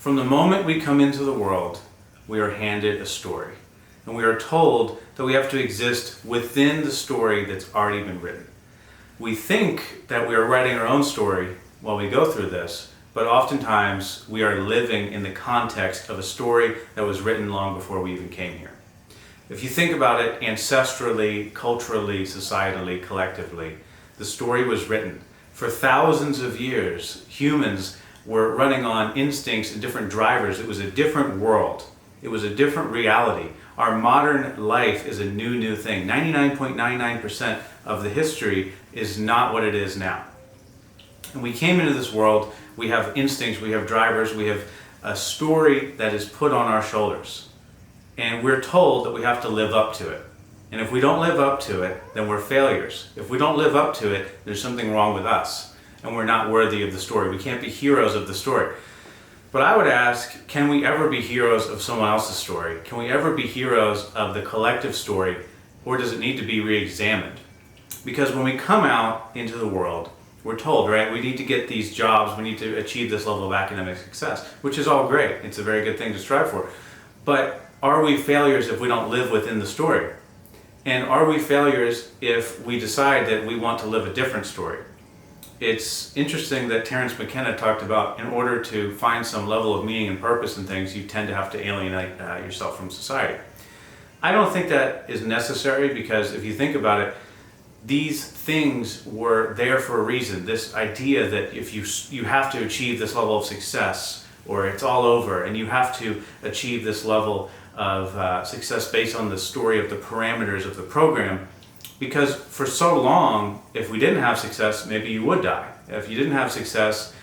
From the moment we come into the world, we are handed a story. And we are told that we have to exist within the story that's already been written. We think that we are writing our own story while we go through this, but oftentimes we are living in the context of a story that was written long before we even came here. If you think about it ancestrally, culturally, societally, collectively, the story was written. For thousands of years, humans were running on instincts and different drivers. It was a different world. It was a different reality. Our modern life is a new thing. 99.99% of the history is not what it is now. And we came into this world, we have instincts, we have drivers, we have a story that is put on our shoulders. And we're told that we have to live up to it. And if we don't live up to it, then we're failures. If we don't live up to it, there's something wrong with us. And we're not worthy of the story. We can't be heroes of the story. But I would ask, can we ever be heroes of someone else's story? Can we ever be heroes of the collective story? Or does it need to be re-examined? Because when we come out into the world, we're told, right, we need to get these jobs, we need to achieve this level of academic success, which is all great. It's a very good thing to strive for. But are we failures if we don't live within the story? And are we failures if we decide that we want to live a different story? It's interesting that Terence McKenna talked about in order to find some level of meaning and purpose in things, you tend to have to alienate yourself from society. I don't think that is necessary because if you think about it, these things were there for a reason. This idea that if you have to achieve this level of success or it's all over and you have to achieve this level of success based on the story of the parameters of the program, because for so long, if we didn't have success, maybe you would die. If you didn't have success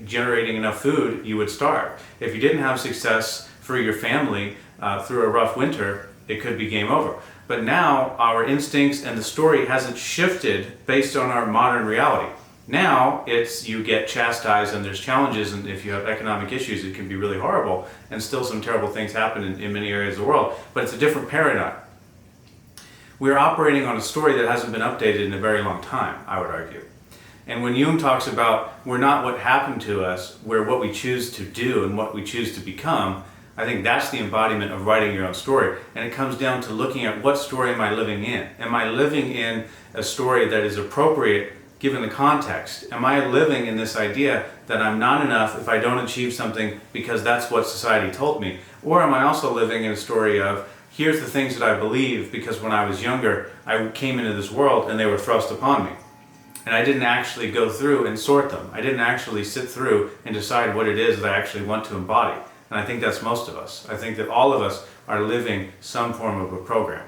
generating enough food, you would starve. If you didn't have success for your family through a rough winter, it could be game over. But now our instincts and the story hasn't shifted based on our modern reality. Now it's you get chastised and there's challenges, and if you have economic issues, it can be really horrible, and still some terrible things happen in many areas of the world, but it's a different paradigm. We're operating on a story that hasn't been updated in a very long time, I would argue. And when Jung talks about we're not what happened to us, we're what we choose to do and what we choose to become, I think that's the embodiment of writing your own story. And it comes down to looking at what story am I living in? Am I living in a story that is appropriate given the context? Am I living in this idea that I'm not enough if I don't achieve something because that's what society told me? Or am I also living in a story of here's the things that I believe because when I was younger, I came into this world and they were thrust upon me. And I didn't actually go through and sort them. I didn't actually sit through and decide what it is that I actually want to embody. And I think that's most of us. I think that all of us are living some form of a program.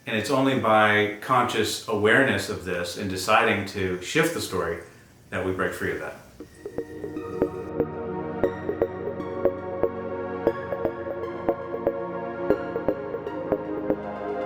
And it's only by conscious awareness of this and deciding to shift the story that we break free of that.